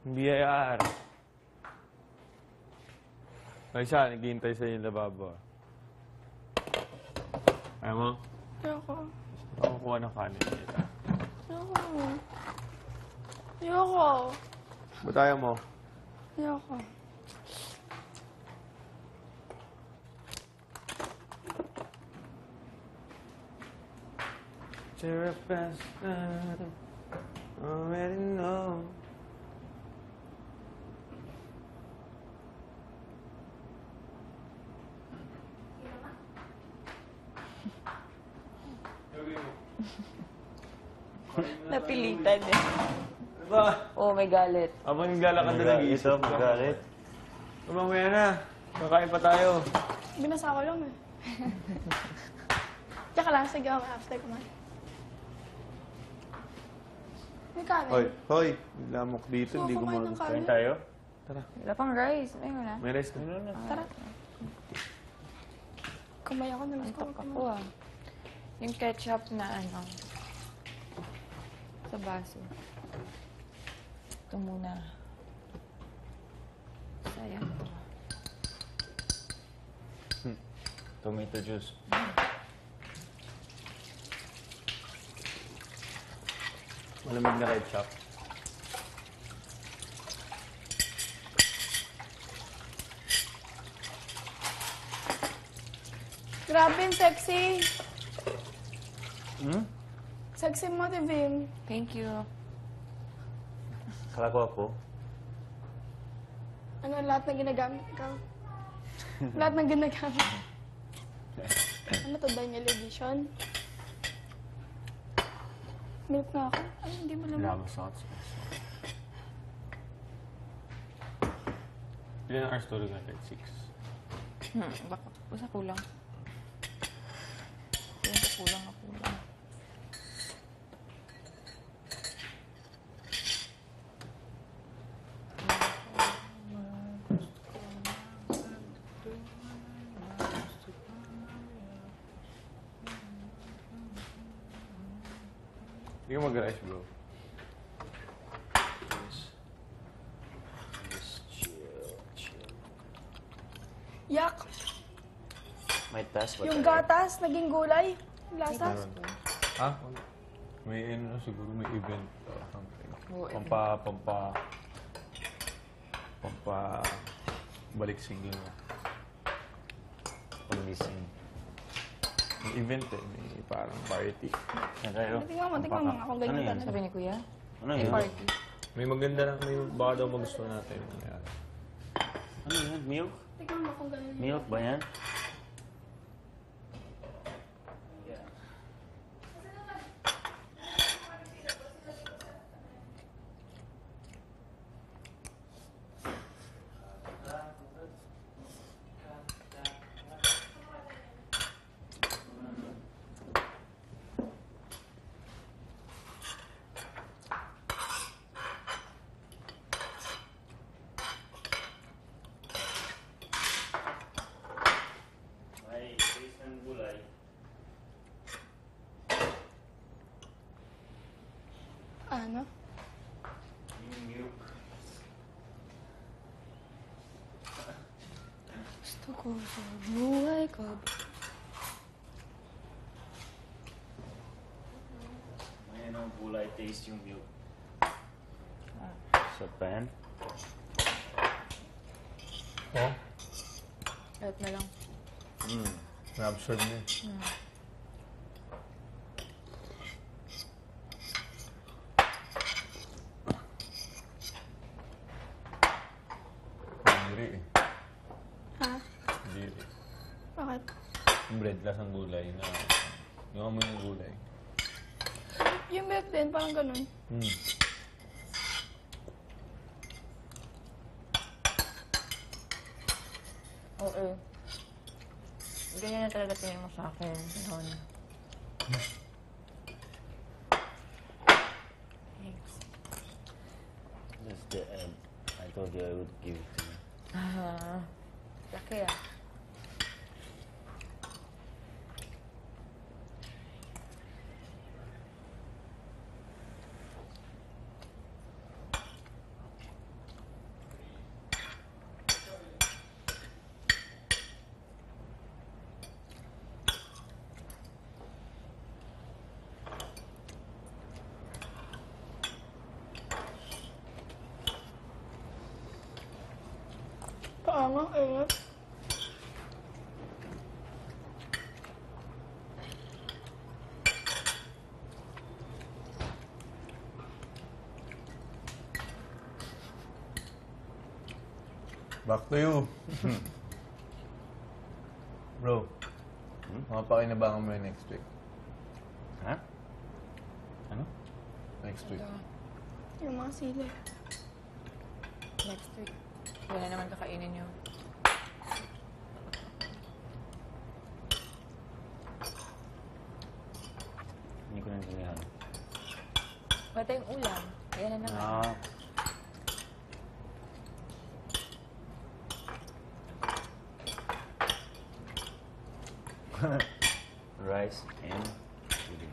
BIR. Ay siya, naghihintay sa yung lababo. Ayaw mo? Ayoko. Ako kuha ng kanin nila. Ayoko. Ayoko. Ba't ayaw mo? Ayoko. Already know. Napilitan eh. Ba? Oh, may galit. Habang naglalakad na nag-iisip ka. Magalit. Mamaya na. Kakain pa tayo. Binasa ko lang eh. Tsaka lang, sige ako after kumain. May kanin. Hoy, hoy. Lamok dito, hindi Kumain ng gumagot. kanin. Kain tayo? Tara, Wala pang rice. Ay, wala. may rice na. Tara. Kumain ako, namiss ko. Antok ako ah. Yung ketchup na ano. Sa baso. Ito muna. Sayang to. Tomato juice. Malamig na ketchup. Grabe, sexy. Hmm? Sexy mo, Tivim. Thank you. Kala ko ako. Ano, lahat na ginagamit ikaw? Lahat ng ginagamit. Ano to, Daniel Edition? Milk na ako. Ay, hindi mo naman. Lama sa hot sauce. Ilan ang hours tulog natin? 6. Baka, basta kulang. Yung sa kulang na kulang. Hindi ka mag-rice, bro. Just chill. Yak! May task ba Yung tayo? gatas, naging gulay. Lasa. Ha? May ano, siguro may event or something. Oo, Pampa baliksing lang. Pag-missing. May event eh, may parang party. Yan tayo. Tingnan mo nga kung Ano ganyan yan? ka Sabi ni Kuya, Ano may yun? party. May maganda lang, may baka daw magustuhan natin. Ayan. Ano yan? Milk? Tingnan mo kung ganyan. Milk ba yan? May taste ng gulay. Ano? Yung milk. Gusto ko sa buhay ko. May anong gulay taste yung milk. Sa pan? Oh? Kahit na lang. Na-absorb niya. Hungry eh. Ha? Hindi eh. Bakit? Yung bread lasang gulay na... Yung amoy ng gulay. Yung milk din, parang ganun. Oo. Ganyan na talaga tingin mo sa akin. Noon. Thanks. That's the egg. I told you I would give it to you. Laki ah. Kaya nga, ingat. Back to you. Bro, mapakinabangan mo yun next week. Ha? Ano? Next week. Yung mga sili. Next week. Wala naman kakainin yun. Hindi ko naintindihan. Wala tayong ulam. Kaya na naman. Ah. Rice and chili.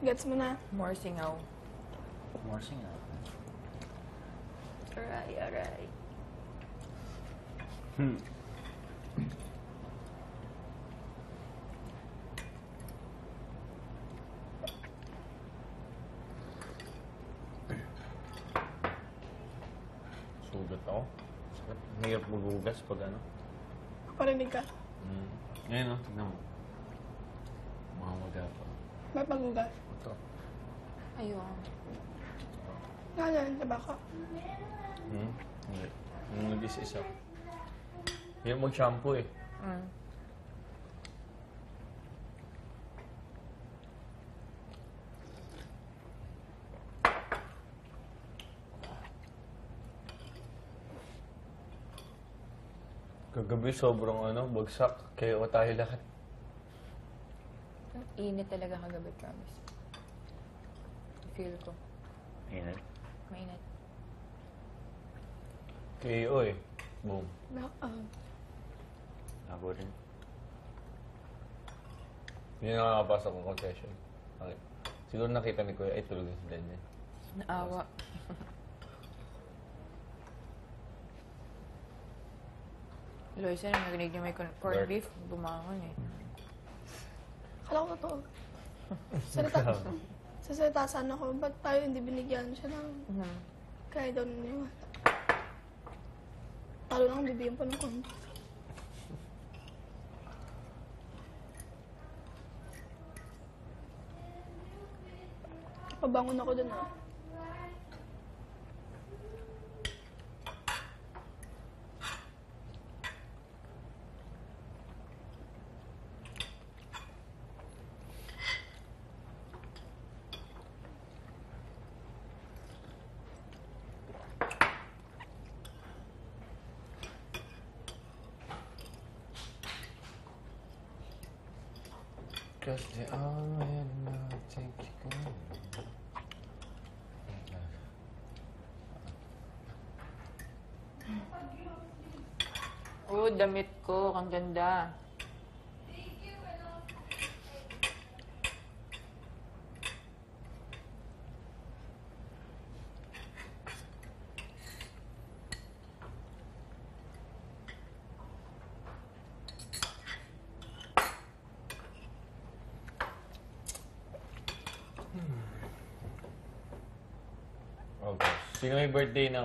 Gets mo na. More singaw. More singaw. Aray, aray. Sugat ako. Sakit. Mahirap maghugas pag ano. Parinig ka. Ngayon, no? Tignan mo. Mga magapa. May paghugas. Ito. Ayun. Ganyan, diba ka? Hindi. Yung nag-isa. Yung mag-shampoo eh. Mm. Kagabi sobrang bagsak. Kaya tayo lahat. Ang init talaga kagabi, promise. Feel ko. Init. Mainit. KO eh. Boom. Ako rin. Hindi nakakapasok ng confession. Okay. Siguro nakita ni Kuya, ay tulog na si Daniel. Naawa. Loisa, nung narinig niya may corned Bird. beef, bumangon eh. Akala ko totoo. Salita. Sasalita sana ako, ba't tayo hindi binigyan siya ng kaya daw naniwala. Talo na akong bibigyan pa ng konti. Pabangon ako dun ah. Cause they all in my take you go. Oh, damit ko. Ang ganda. Okay. Sino may birthday ng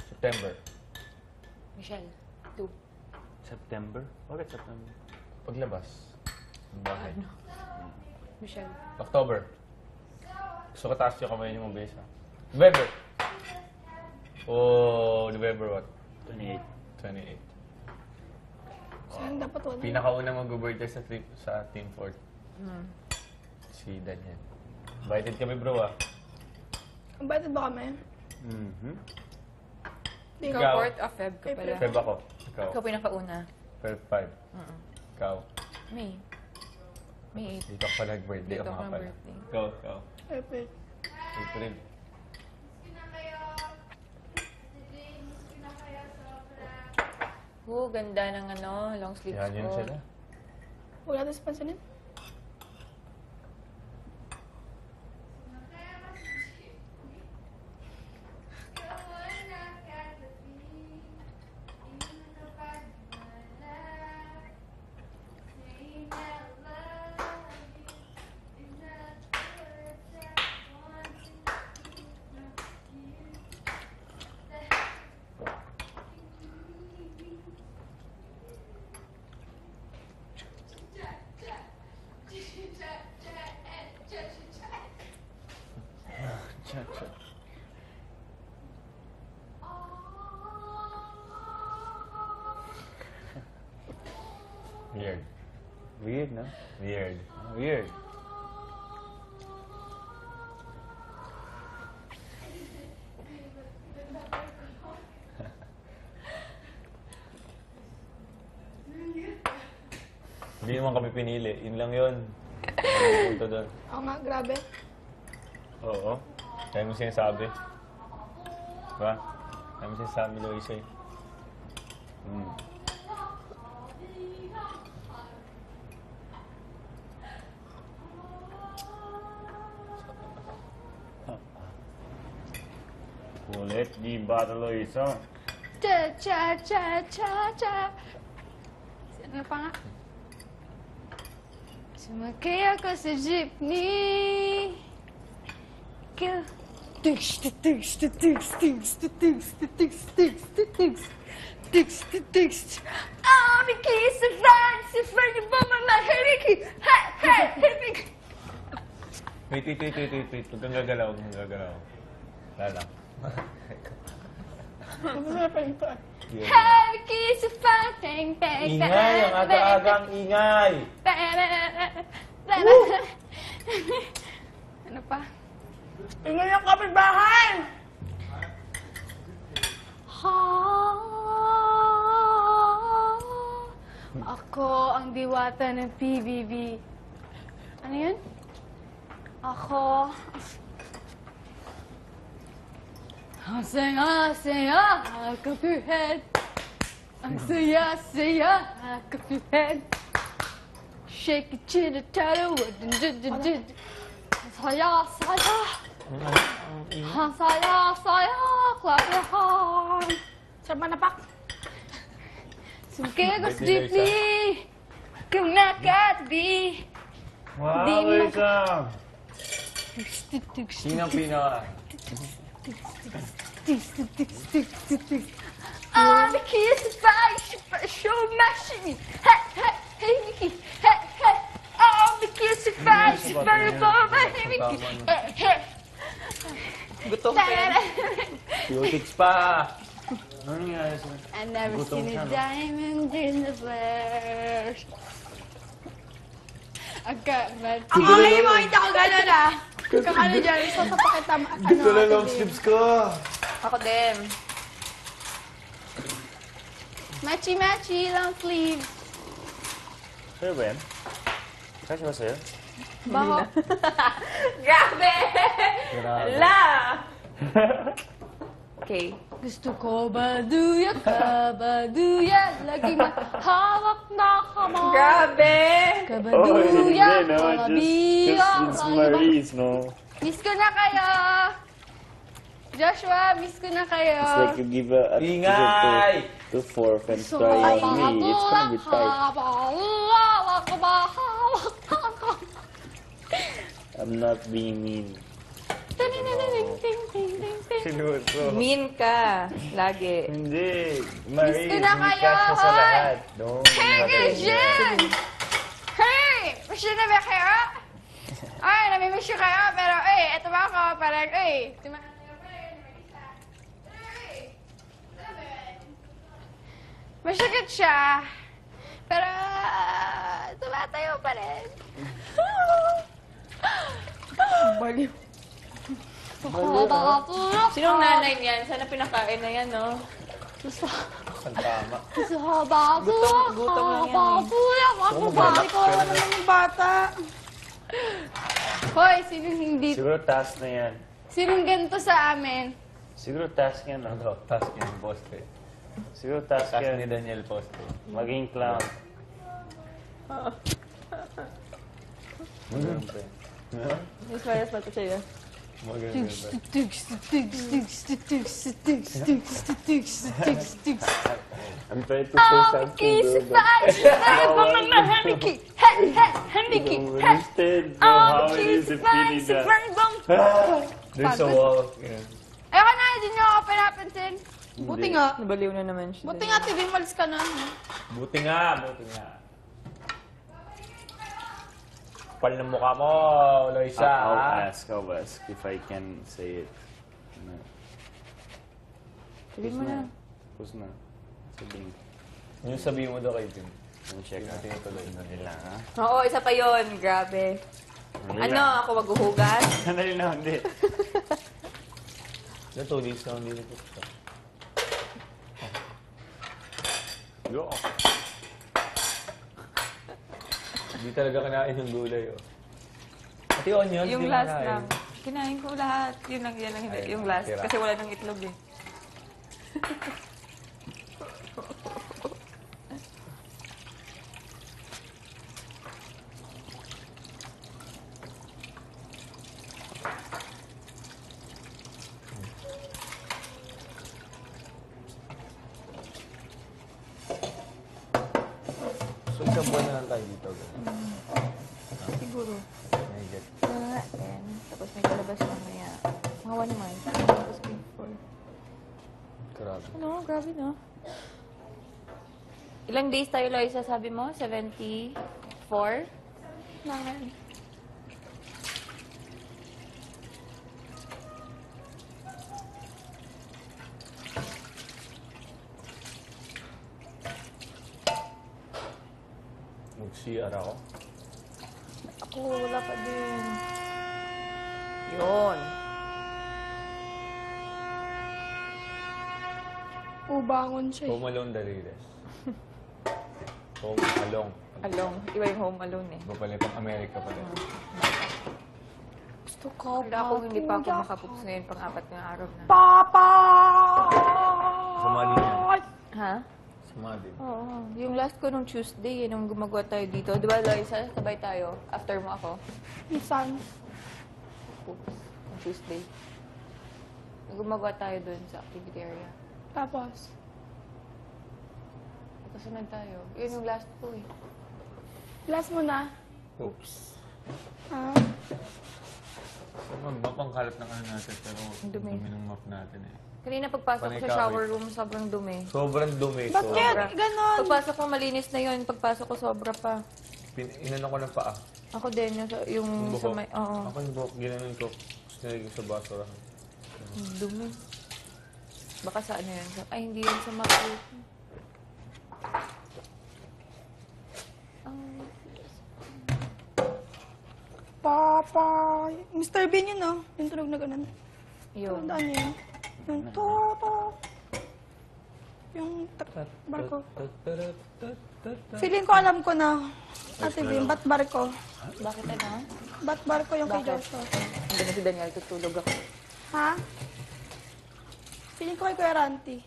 September? Michelle, 2. September? Bakit September? Paglabas. Ng bahay. Michelle. October. Gusto ko taas yung kamay niyo mabilis ha. November. Oh, November what? 28. 28. Sayang dapat wala. Pinakauna mag-birthday sa Team Fort. Si Daniel. Invited kami bro ah. Invited ba kami? Mm-hmm. Di Ikaw, Ikaw. 4th of Feb ka pala. Feb ako. Ikaw. Ikaw pinakauna. Feb 5. Ikaw. May. May 8. Dito ka pa nag-birthday Dito o ka nga pala. birthday. Ikaw. Epic. April. Oh, ganda ng long sleeves Yan yun ko. sila. Wala natin sa pansinin. Cha-cha. Weird. Weird, no? Weird. Weird. Hindi naman kami pinili. Yun lang yun. Ang punto doon. Oo nga, grabe. Oo. Kaya mo sinasabi. Diba? Kaya mo sinasabi, Loisa eh. Kulit, di ba Loisa? Cha, cha, cha, cha, cha. Ano pa nga? Sumakay ako sa jeepney. Kill. Tigs, tigs, tigs, tigs, tigs, tigs, tigs, tigs, tigs, tigs. I'm a kiss of France, if I remember my hurricane. Hey, hey, hey, Wait. Huwag kang gagalaw, huwag kang gagalaw. Lala. Have a kiss of France, bang, bang, Ingay! Ang aga-agang ingay! Ano pa? Ingay ang kapitbahay! Ako ang diwata ng PBB. Ano yun? Ako... Ang saya-saya, kapihed. Ang saya-saya, kapihed. Shake it, chitter-tatter, wadun-dun-dun-dun. Ang saya-saya. Ang saya-saya, clap your hands. Sarap manapak. Sumkay ako sa jeepney. Kung nakatabi. Wow, Di mo- Loisa! Sino ang pinaka? I'm a kiss of fire, show my shimmy. Hey, hey, hey, Mickey. Hey, hey. I'm a kiss of fire, show my Mickey. Hey, hey. Gutom ka yan. Cutics pa! Ano nangyari sa'yo? I never Gutom seen siya, a no? diamond in the flesh. I got my Ang okay mo, hindi ako gano'n ah. Kakano dyan, sasapak kita, ano, long ate sleeves ko! Ako din. Matchy-matchy long sleeves. Sa'yo ba yan? Kasi ba sa'yo? Baho. Grabe! Grabe. Ala! Okay. Gusto ko baduya ka, baduya. Lagi mahawak na kamay. Grabe! Kabaduya, kabiya. It's Maurice, no? Miss ko na kayo. Joshua, miss ko na kayo. It's like you give a Ingay! to four and So, try me. It's gonna be tight. mahawak na kamay. I'm not being mean. Sinuso. Mean ka. Lagi. Hindi. Miss ko na kayo, cash sa hoy! lahat. Don't. Hey, Jen! Hey! Miss na ba kayo? Ay, namimiss ko kayo, pero eto ba ako, parang, tumakas kayo pa rin, mag-isa. Masakit siya, pero tumatayo pa rin. Baliw. Nakakatulog. Sinong nanay niyan? Sana pinakain na yan, no? Ang tama. Gutom lang yan, Bakit ko naman yung bata? Hoy, sinong hindi, Siguro task na yan. sinong ganito sa amin? Siguro task yan, no? Ano? Task yung poste. Siguro task Task ni yan. Daniel poste. Maging clown. Miss Marias pa ito sa'yo. Maganda ba? I'm trying to say something, bro, but you don't understand how it is in Trinidad. There's a wall. Yeah. Ayoko na, hindi niyo ako pinapansin. Buti nga. Nabaliw na naman siya. Buti nga, TV, malis ka na. Buti nga, buti nga. Kapal ng mukha mo, Loisa. I'll ask if I can say it. Ano? Sabihin mo na. Tapos na. Sabihin. Yung sabihin mo daw kay Jim. Ano check Hindi natin ituloy. Sandali lang, ha? Oo, isa pa yon. Grabe. Sandali Ano, lang. ako maghuhugas? Sandali lang, hindi. Yung tulis na hindi nito. Go. Hindi talaga kinain yung gulay, oh. Pati onion, Yung hindi last kinain. lang. Kinain ko lahat. Yun lang, yan lang hindi. Ay, Yung last. tira. Kasi wala nang itlog eh. So, isang buwan na lang tayo dito. Siguro. May get. And, tapos may kalabas mamaya. Mga 1 month. Tapos before. Grabe. Ano, grabe no? Ilang days tayo, Loisa, sabi mo? 74? Nangan. Mag-CR ako. Ako, wala pa din. Yun. Ubangon siya eh. Home Alone the Realest. Home Alone. Alone. Iba yung home alone eh. Iba pala pang Amerika pala. Gusto ko Wala akong hindi pa ako makapups ngayon pang 4 na araw na. Papa! Sama din yan. Ha? Sama din. Oo. Yung last ko nung Tuesday, nung gumagawa tayo dito. Di ba, Loisa? Sabay tayo. After mo ako. Minsan. Oops. Yung Tuesday. Nung gumagawa tayo dun sa activity area. Tapos. Kasunod tayo. Yun yung last ko eh. Last mo na. Oops. Ah, So, map ang kalat ng ano natin, pero Ang dumi. dumi ng map natin eh. Kanina pagpasok ko Panay sa kahoy. shower room, sobrang dumi. Sobrang dumi. bakit? Sobra. Ganon. Pagpasok ko, malinis na yun. Pagpasok ko, sobra pa. Inano ko ng paa. Ako din, yung Yung sa buhok. may... Oo. Ako yung buhok, ginanon ko. Tapos nilagay ko sa basurahan. Ang dumi. Baka sa ano yun? Ay, hindi yun sa MacBook. Ang... Papa. Mr. Bean yun, no? Yung tunog na ganun. Yun. Tandaan niyo yun? Yung to. Yung barko. Feeling ko alam ko na. Ate Bean, ba't barko? Bakit ano? Ba't barko yung kay Bakit? Joseph? Hindi na si Daniel, tutulog ako. Ha? Feeling ko kay Kuya Ranty.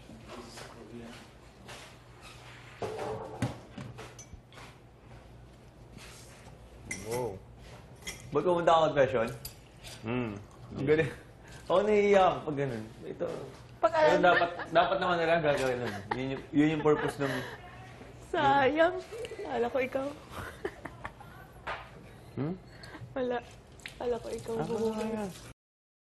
Wow. Ba't pumunta ako confession? Hmm. Ang galing. Ako nahihiya ako pag ganun. Ito. Pag Pero alam, dapat naman nila gagawin nun. Yun yung purpose ng... Sayang. Ala ko ikaw. Hmm? Wala. Ala ko ikaw.